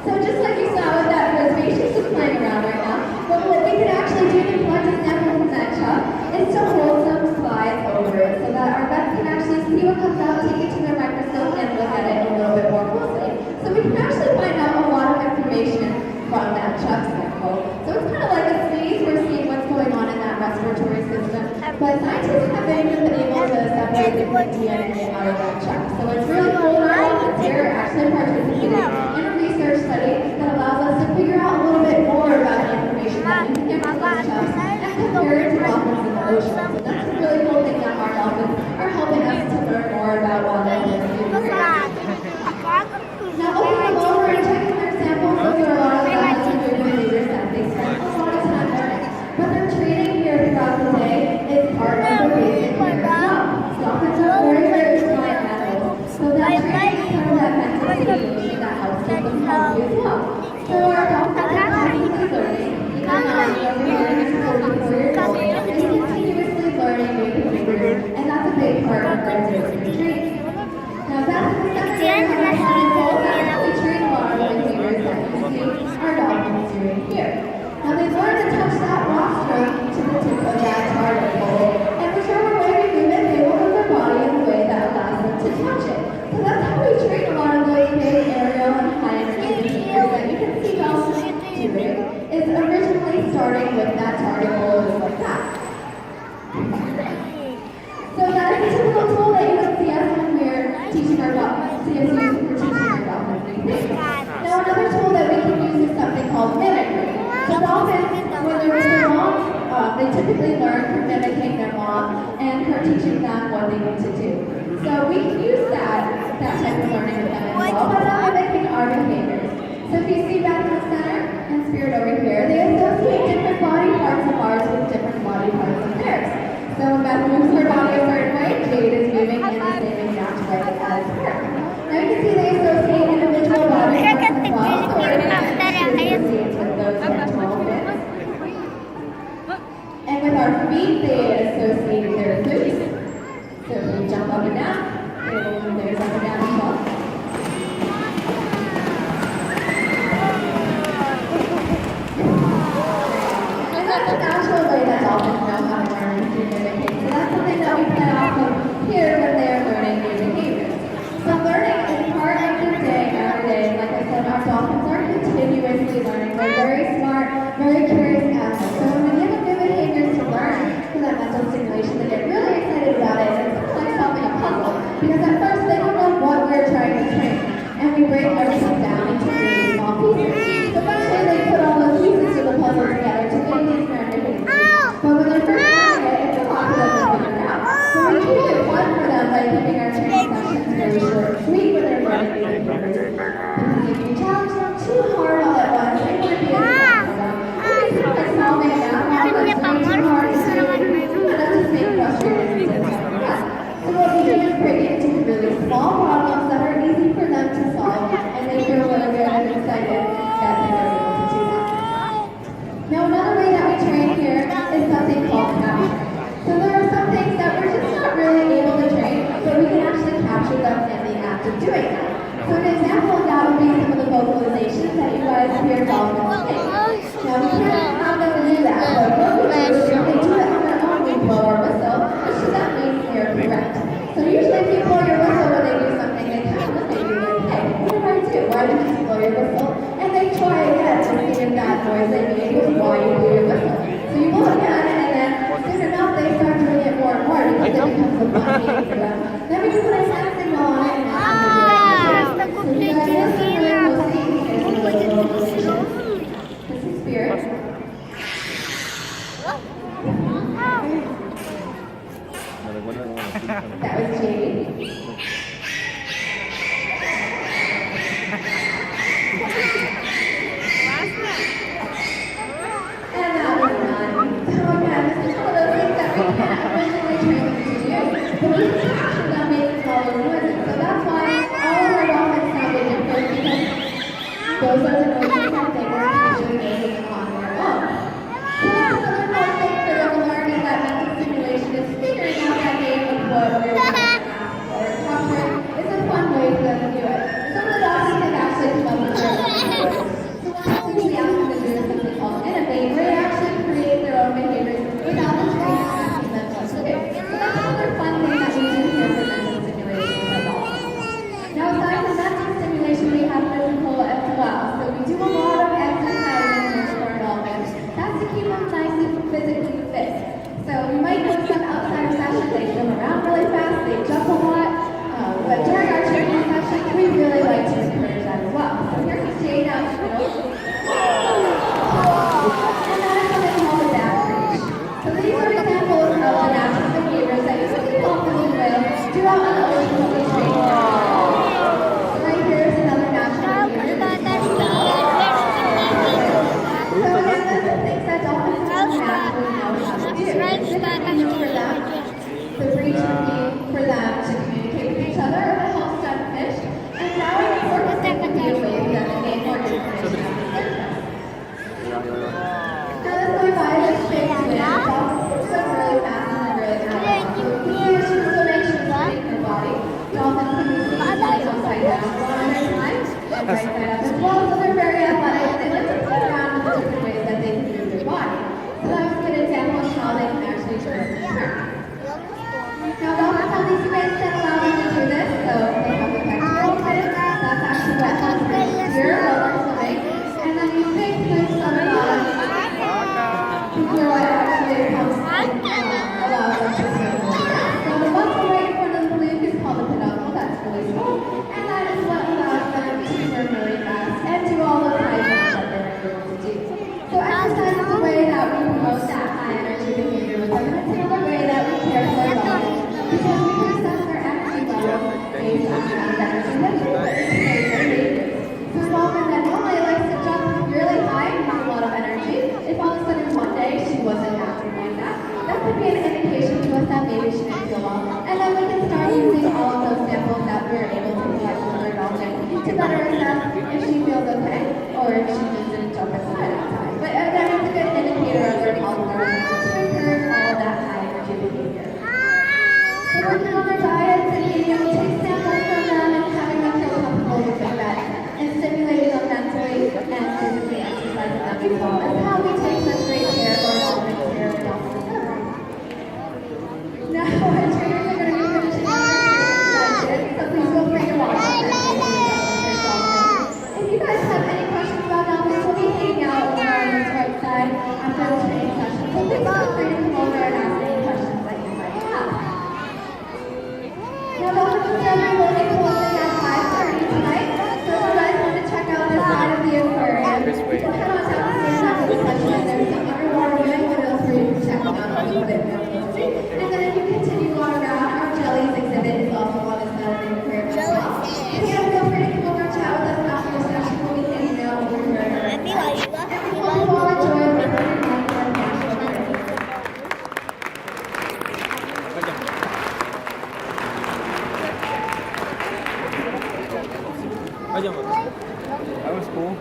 So just like you saw with that frisbee, she's just playing around right now. But what we can actually do to collect a sample from that cup is to hold some slides over it so that our vets can actually see what comes out, take it to their microscope, and look at it a little bit more closely. So we can actually find out a lot of information from that chuck sample. So it's kind of like a sneeze, we're seeing what's going on in that respiratory system. But scientists have been able to separate the DNA out of that chuck. So it's really cool that all of us here are actually participating in a research study that allows us to figure out a little bit more about the information that we can get from those chucks and compare it to dolphins in the ocean. So that's a really cool thing that our dolphins are helping us to learn more about wildlife and the Now looking them over and checking their samples, those are a lot of the behaviors that they spend a lot of time learning. But their training here throughout the day is part of their basic care as well. Dolphins are very, very smart animals. So that training is part of that mental stimulation that helps keep them healthy as well. So our dolphins are constantly learning. Even over here is 44 years old and continuously learning new behaviors, and that's a big part of their daily training. Now that's the second goal that we train a lot of the behaviors that you see our dolphins doing here. Now they learn to touch that rostrum to the tip of that target pole, and whichever way we move it, they will move their body in a way that allows them to touch it. So that's how we train a lot of those big aerial and high energy behaviors that you can see dolphins doing, is originally starting with that target pole just like that. So that is a typical tool that you would see us when we're teaching our dolphins, Now another tool that we can use is something called mimicry. So dolphins, when they're really young, they typically learn from mimicking their mom and her teaching them what they need to do. So we can use that type of learning with them as well, but not mimicking our behaviors. So if you see back in the center and Spirit over here, they associate different body parts of ours with different body parts of theirs. So when Beth moves her body a certain way, Jade is moving in the same exact way as her. Now you can see they associate individual body parts as well, so we're going to associate with those ventral fins. And with our feet, they associate their boots. So if we jump up and down, they will move theirs up and down as well. And that's a natural way that dolphins know how to learn to communicate. So that's something that we play off of here when they are learning new behaviors. So learning is part of their day every day. Like I said, our dolphins are continuously learning. They're very smart, very curious animals. So when we give them new behaviors to learn for that mental stimulation, they get really excited about it. And it's kind of like solving a puzzle. Because at first they don't know what we're trying to train. And we break everything down into really small pieces. So eventually they put all those pieces of the puzzle together to make these learn new behaviors. But when they're first learning it, it's a lot for them to figure out. So we keep it fun for them by keeping our training sessions very short and sweet when they're learning new behaviors. Because if you challenge them too hard all at once, they won't be able to follow them. It's kind of like solving a math problem that's way too hard to do. That just makes frustrating and us. So what we do is break it into really small problems that are easy for them to solve, and they feel really good and excited that they were able to do that. Now another way that we train here is something called capturing. So there are some things that we're just not really able to train, but we can actually capture them in the act of doing that. So an example of that would be some of the vocalizations that you guys hear dolphins make. Now we can't have them do that, but what we do is when they do it on their own, we blow our whistle, which does that mean you're correct. So usually if you blow your whistle when they do something, they kind of look at you like, hey, what did I do? Why did you blow your whistle? And they try again to see if that noise they made was why you blew your whistle. So you blow again, and then soon enough they start doing it more and more because it becomes a fun game for them. Then we can put a hand signal on it and ask them to do it. So you guys listen and we'll see. This is Spirit. That was Jade. And that was none. So again, this is one of those things that we can't originally train them to do, but we can capture them making all those noises. So that's why all of our dolphins sound different, because those are the noises that they were usually making on their own. So that's another fun thing for them to learn, is that mental stimulation is figuring out that game of what we're doing. Or capturing is a fun way for them to do it. Some of the dolphins have actually come up with their own and right side up as well. So they're very athletic and they like to play around with the different ways that they can move their body. So that was a good example of how they can actually turn and turn. Now they'll have to have these fins that allow them to do this. So they have the pectoral fin. That's actually what helps them secure while they're swimming. And then these big flukes on the bottom. These are what actually helps allow them to swim. So the muscle right in front of the fluke is called the peduncle. That's really small. And that is what allows them to swim really fast and do all those high jumps that they're able to do. So exercise is a way that we promote that high energy behavior with them. And it's another way that we care for our dolphins because we can assess their energy level based on how much energy they put into their behaviors. So a dolphin that normally likes to jump really high and has a lot of energy, if all of a sudden one day she wasn't acting like that, that could be an indication to us that maybe she didn't feel well. And then we can start using all of those samples that we're able to collect from our dolphin to better assess if she feels okay or if she just didn't jump at the right time. But again, it's a good indicator of their health level to encourage all of that high energy behavior. So working on their diets and being able to take samples from them and having them feel comfortable with their bed and stimulating them mentally and physically exercising them as well. That's how we take such great care of our dolphins here at Dolphin Center. Now our trainers are going to be finishing up their session, so please feel free to watch them as they do their dolphins. If you guys have any questions about dolphins, we'll be hanging out over on this right side after the training session. So please feel free to come over and ask any questions that you might have. Now Dolphin Discovery will be closing at 5:30 tonight, so if you guys want to check out this side of the aquarium, you can head on downstairs after the session. There's some underwater viewing windows for you to check out on the equipment. And then if you continue on around, our jellies exhibit is also on this side of the aquarium as well. Again, feel free to come over and chat with us after the session. We'll be hanging out over here at our right side. And we hope you all enjoy the rest of your night at our national aquarium. That was cool.